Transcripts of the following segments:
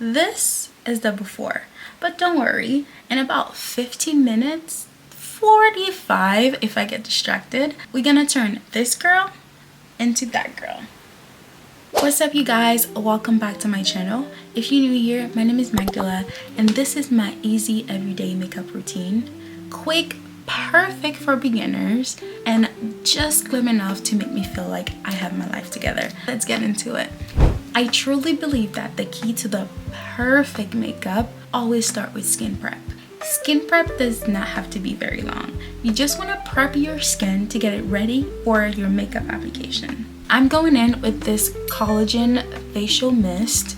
This is the before, but don't worry, in about 15 minutes, 45 if I get distracted, we're gonna turn this girl into that girl. What's up, you guys? Welcome back to my channel. If you're new here, my name is Magdala and this is my easy everyday makeup routine. Quick, perfect for beginners, and just glim enough to make me feel like I have my life together. Let's get into it. I truly believe that the key to the perfect makeup always start with skin prep. Skin prep does not have to be very long. You just want to prep your skin to get it ready for your makeup application. I'm going in with this collagen facial mist.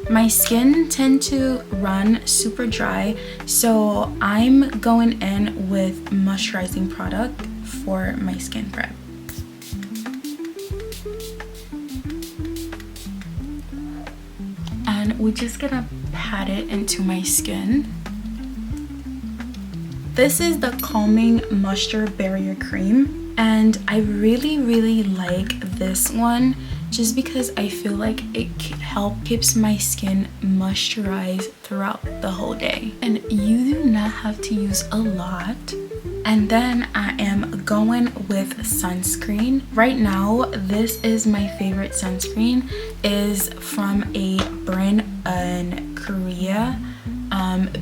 My skin tends to run super dry, so I'm going in with moisturizing product for my skin prep. And we're just gonna pat it into my skin. This is the Calming Moisture Barrier Cream, and I really like this one just because I feel like it keeps my skin moisturized throughout the whole day. And you do not have to use a lot. And then I am going with sunscreen. Right now, this is my favorite sunscreen. Is from a brand in Korea,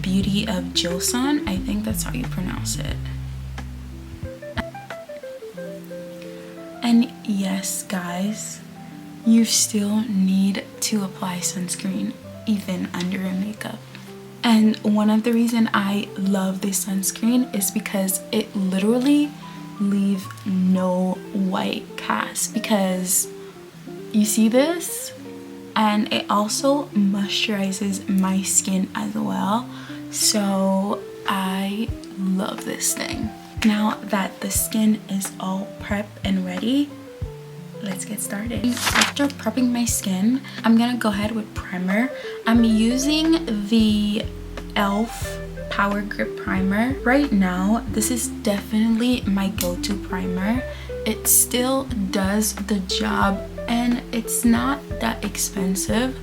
Beauty of Joseon. I think that's how you pronounce it. And yes, guys, you still need to apply sunscreen even under your makeup. And one of the reasons I love this sunscreen is because it literally leaves no white cast, because you see this, and it also moisturizes my skin as well. So I love this thing. Now that the skin is all prepped and ready, let's get started. After prepping my skin, I'm gonna go ahead with primer. I'm using the e.l.f. Power Grip Primer. Right now, this is definitely my go-to primer. It still does the job and it's not that expensive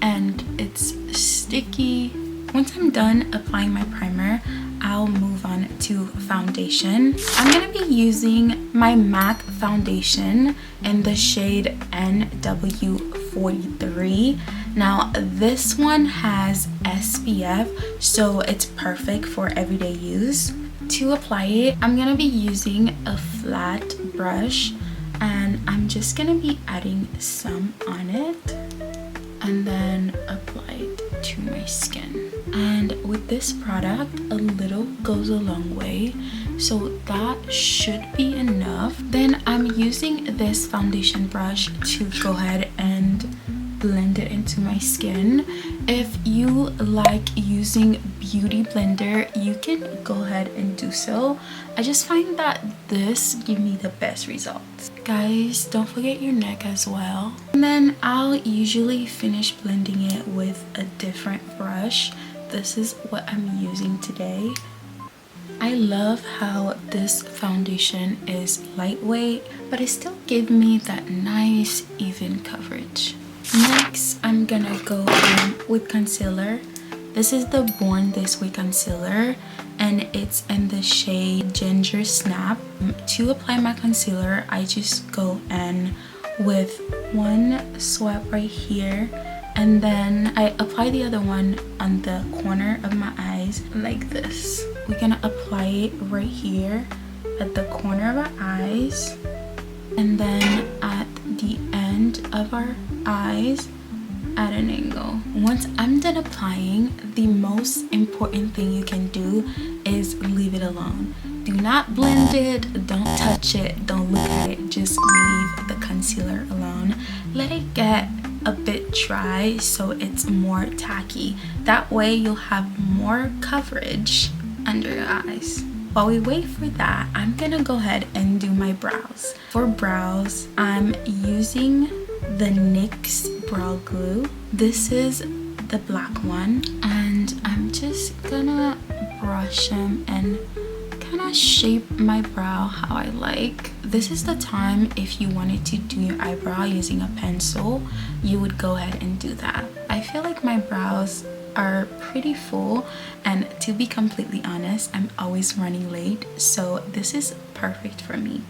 and it's sticky. Once I'm done applying my primer, I'll move on to foundation. I'm gonna be using my MAC foundation in the shade NW43. Now this one has SPF, so it's perfect for everyday use. To apply it, I'm gonna be using a flat brush and I'm just gonna be adding some on it and then apply it to my skin. And with this product, a little goes a long way, so that should be enough. Then I'm using this foundation brush to go ahead and blend it into my skin. If you like using beauty blender, you can go ahead and do so. I just find that this gives me the best results. Guys, don't forget your neck as well. And then I'll usually finish blending it with a different brush. This is what I'm using today. I love how this foundation is lightweight, but it still gives me that nice even coverage. Next, I'm gonna go in with concealer. This is the Born This Way concealer and it's in the shade Ginger Snap. To apply my concealer, I just go in with one swipe right here, and then I apply the other one on the corner of my eyes like this. We're gonna apply it right here at the corner of our eyes, and then at the end of our eyes at an angle. Once I'm done applying, the most important thing you can do is leave it alone. Do not blend it, don't touch it, don't look at it, just leave the concealer alone. Let it get a bit dry so it's more tacky. That way you'll have more coverage under your eyes. While we wait for that, I'm gonna go ahead and do my brows. For brows, I'm using the NYX brow glue. This is the black one, and I'm just gonna brush them and kind of shape my brow how I like. This is the time if you wanted to do your eyebrow using a pencil, you would go ahead and do that. I feel like my brows are pretty full, and to be completely honest, I'm always running late, so this is perfect for me.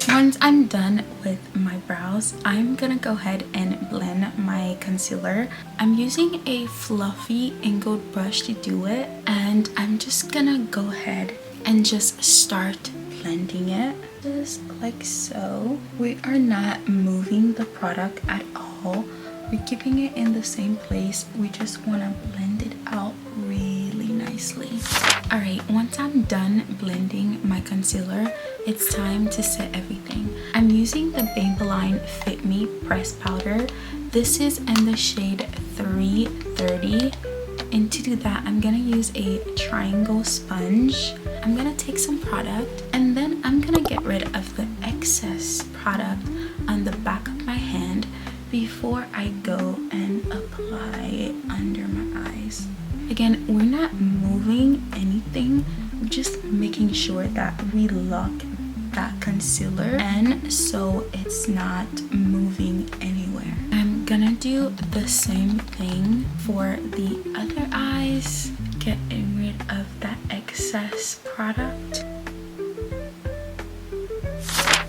Once I'm done with my brows, I'm gonna go ahead and blend my concealer. I'm using a fluffy angled brush to do it, and I'm just gonna go ahead and just start blending it just like so. We are not moving the product at all. We're keeping it in the same place. We just want to blend it out really nicely. Alright, once I'm done blending my concealer, it's time to set everything. I'm using the Maybelline Fit Me Press Powder. This is in the shade 330. And to do that, I'm gonna use a triangle sponge. I'm gonna take some product, and then I'm gonna get rid of the excess product on the back of my hand before I go and apply it under my eyes. Again, we're not moving anything, we're just making sure that we lock that concealer in so it's not moving anywhere. I'm gonna do the same thing for the other eyes, getting rid of that excess product.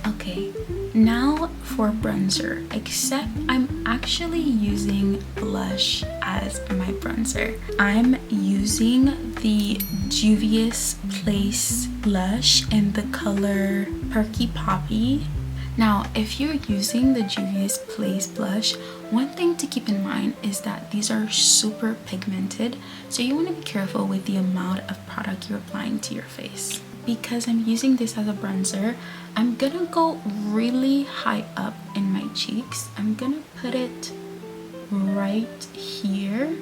Okay, now for bronzer, except I'm actually using blush as my bronzer. I'm using the Juvia's Place blush in the color Perky Poppy. Now, if you're using the Juvia's Place blush, one thing to keep in mind is that these are super pigmented, so you want to be careful with the amount of product you're applying to your face. Because I'm using this as a bronzer, I'm gonna go really high up in my cheeks. I'm gonna put it right here.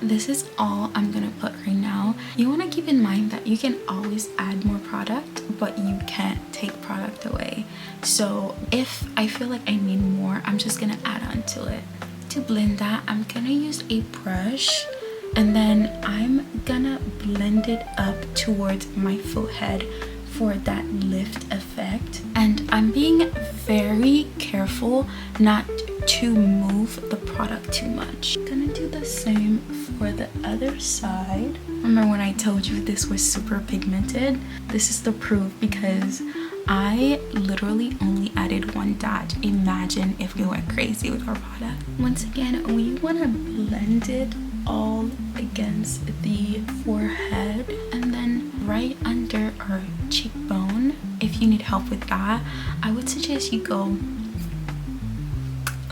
This is all I'm gonna put right now. You want to keep in mind that you can always add more product, but you can't take product away. So if I feel like I need more, I'm just gonna add on to it. To blend that, I'm gonna use a brush, and then I'm gonna blend it up towards my forehead for that lift effect. And I'm being very careful not to move the product too much. Gonna do the same for the other side. Remember when I told you this was super pigmented? This is the proof, because I literally only added one dot. Imagine if we went crazy with our product. Once again, we want to blend it all against the forehead and then right under our cheekbone. If you need help with that, I would suggest you go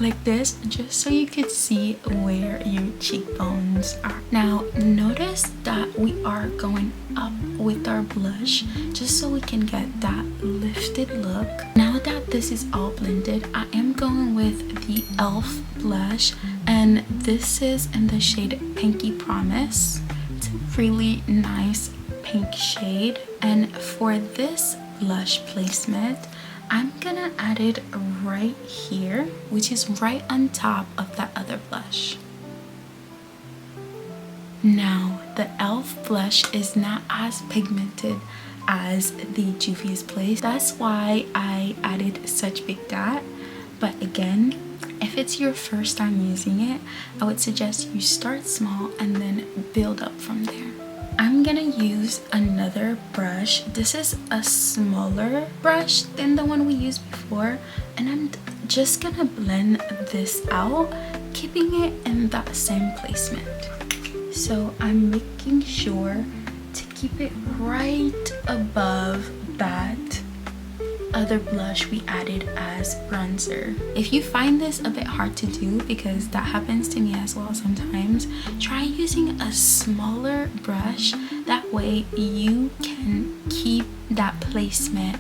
like this, just so you could see where your cheekbones are. Now notice that we are going up with our blush just so we can get that lifted look. Now that this is all blended, I am going with the e.l.f. blush, and this is in the shade Pinky Promise. It's a really nice pink shade, and for this blush placement, I'm gonna add it right here, which is right on top of that other blush. Now, the e.l.f. blush is not as pigmented as the Juvia's Place. That's why I added such big dot. But again, if it's your first time using it, I would suggest you start small and then build up from there. I'm gonna use another brush. This is a smaller brush than the one we used before, and I'm just gonna blend this out, keeping it in that same placement. So I'm making sure to keep it right above that other blush we added as bronzer. If you find this a bit hard to do, because that happens to me as well sometimes, try using a smaller brush. That way you can keep that placement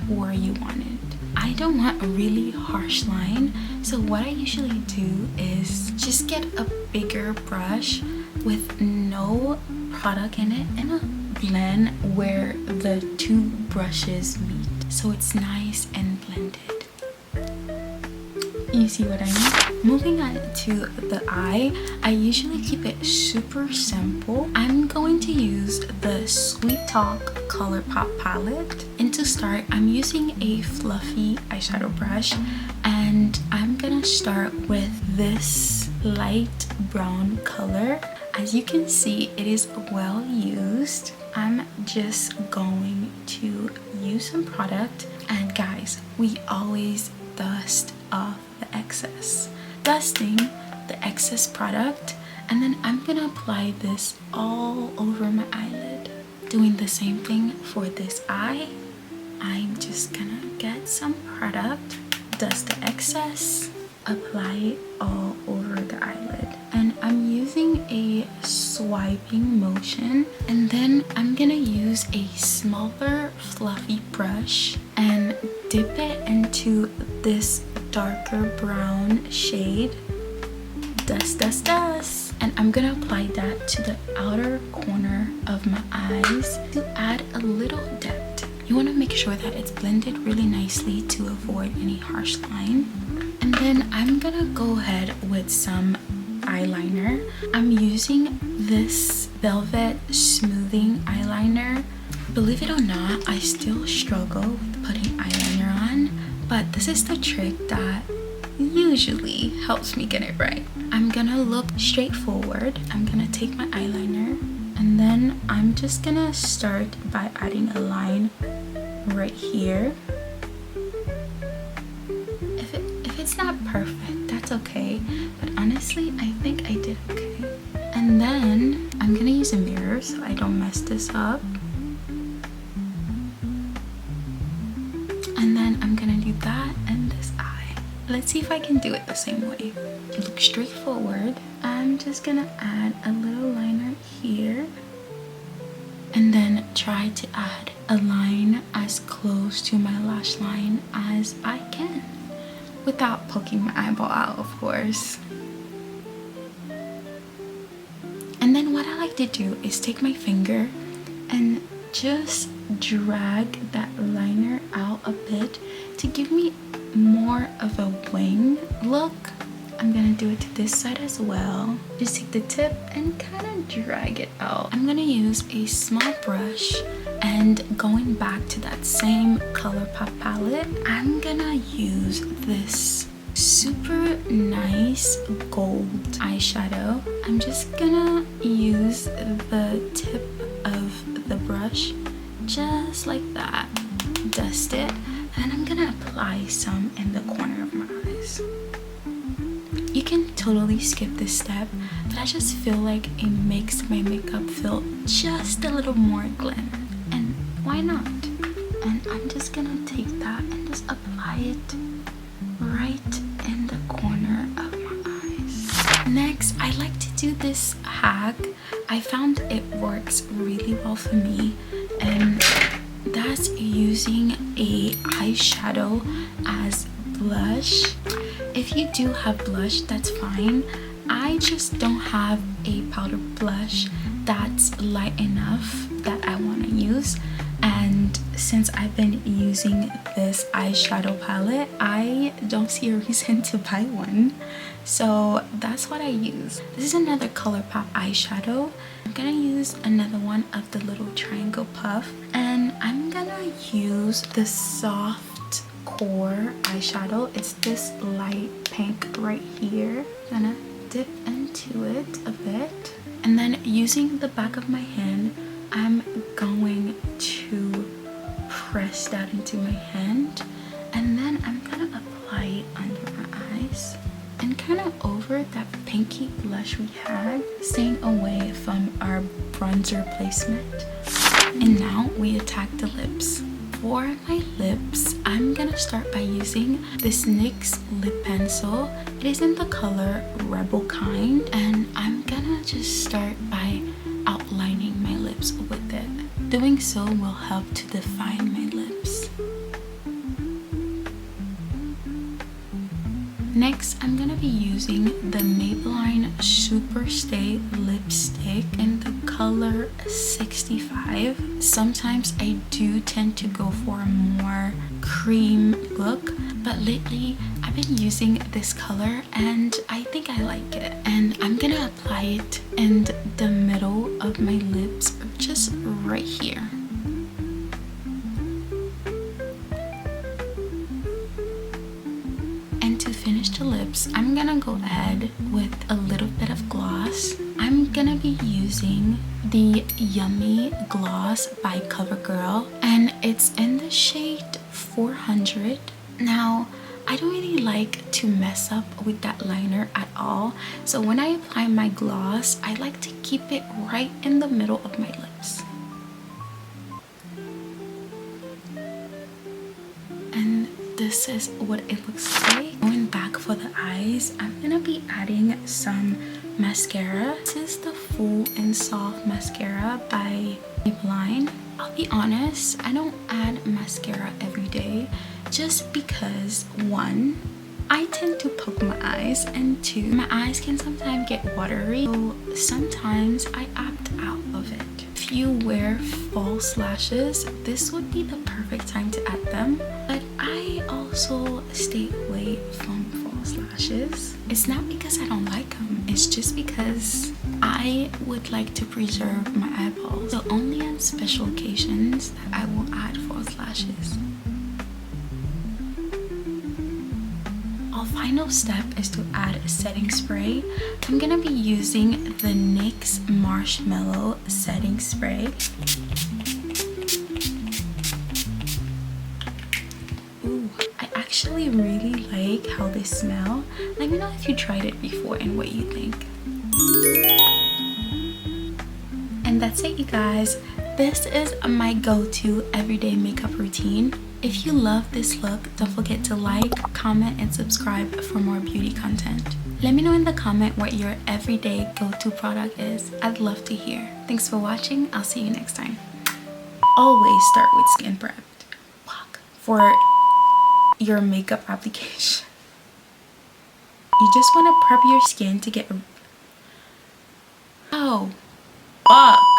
where you want it. I don't want a really harsh line, so what I usually do is just get a bigger brush with no product in it and a blend where the two brushes meet, so it's nice and blended. You see what I mean? Moving on to the eye, I usually keep it super simple. I'm going to use the Sweet Talk Colourpop palette, and to start, I'm using a fluffy eyeshadow brush, and I'm I'm gonna start with this light brown color. As you can see, it is well used. I'm just going to use some product, and guys, we always dust off the excess. Dusting the excess product, and then I'm gonna apply this all over my eyelid. Doing the same thing for this eye. I'm just gonna get some product, dust the excess, apply it all over the eyelid. And I'm using a swiping motion, and then I'm gonna use a smaller fluffy brush and dip it into this darker brown shade. Dust, dust, dust. And I'm gonna apply that to the outer corner of my eyes to add a little depth. You want to make sure that it's blended really nicely to avoid any harsh line. And then I'm gonna go ahead with some eyeliner. I'm using this velvet smoothing eyeliner. Believe it or not, I still struggle with putting eyeliner on, but this is the trick that usually helps me get it right. I'm gonna look straight forward. I'm gonna take my eyeliner, and then I'm just gonna start by adding a line right here. If it's not perfect, that's okay, but honestly I think I did okay. And then I'm gonna use a mirror so I don't mess this up. And then I'm gonna do that and this eye. Let's see if I can do it the same way. Look straight forward. I'm just gonna add a little liner here, and then try to add a line as close to my lash line as I can without poking my eyeball out, of course. And then what I like to do is take my finger and just drag that liner out a bit to give me more of a wing look. I'm gonna do it to this side as well. Just take the tip and kind of drag it out. I'm gonna use a small brush, and going back to that same ColourPop palette, I'm gonna use this super nice gold eyeshadow. I'm just gonna use the tip of the brush just like that, dust it, and I'm gonna apply some in the corner of my eyes. You can totally skip this step, but I just feel like it makes my makeup feel just a little more glam, and why not? And I'm just gonna take that and just apply it right in the corner of my eyes. Next, I like to do this hack. I found it works really well for me, and that's using a eyeshadow as blush. If you do have blush, that's fine. I just don't have a powder blush that's light enough that I want to use, and since I've been using this eyeshadow palette, I don't see a reason to buy one, so that's what I use. This is another ColourPop eyeshadow. I'm gonna use another one of the little triangle puff, and I'm gonna use the soft core eyeshadow. It's this light pink right here. I'm gonna dip into it a bit, and then using the back of my hand, I'm going to press that into my hand, and then I'm gonna apply it under my eyes and kind of over that pinky blush we had, staying away from our bronzer placement. And now we attack the lips. For my lips, I'm gonna start by using this NYX lip pencil. It is in the color Rebel Kind, and I'm gonna just start by outlining my lips with it. Doing so will help to define my lips. Next, I'm gonna be using the Maybelline Super Stay lipstick in the color 65. Sometimes I do tend to go for a more cream look, but lately I've been using this color and I think I like it. And I'm gonna apply it in the middle of my lips, or just right here. And to finish the ahead with a little bit of gloss. I'm gonna be using the Yummy Gloss by CoverGirl, and it's in the shade 400. Now, I don't really like to mess up with that liner at all, so when I apply my gloss, I like to keep it right in the middle of my lips. And this is what it looks like. Going back for the eyes, I'm gonna be adding some mascara. This is the Full and Soft mascara by Maybelline. I'll be honest, I don't add mascara every day just because, one, I tend to poke my eyes, and two, my eyes can sometimes get watery, so sometimes I opt out of it. If you wear false lashes, this would be the perfect time to add them, but I also stay away from false lashes. It's not because I don't like them, it's just because I would like to preserve my eyeballs, so only on special occasions that I will add false lashes. Our final step is to add setting spray. I'm gonna be using the NYX Marshmallow setting spray. Ooh, I actually really like how they smell. Let me know if you tried it before and what you think. And that's it, you guys. This is my go-to everyday makeup routine. If you love this look, don't forget to like, comment, and subscribe for more beauty content. Let me know in the comment what your everyday go-to product is. I'd love to hear. Thanks for watching. I'll see you next time. Always start with skin prep for your makeup application. You just want to prep your skin to get... Oh, fuck.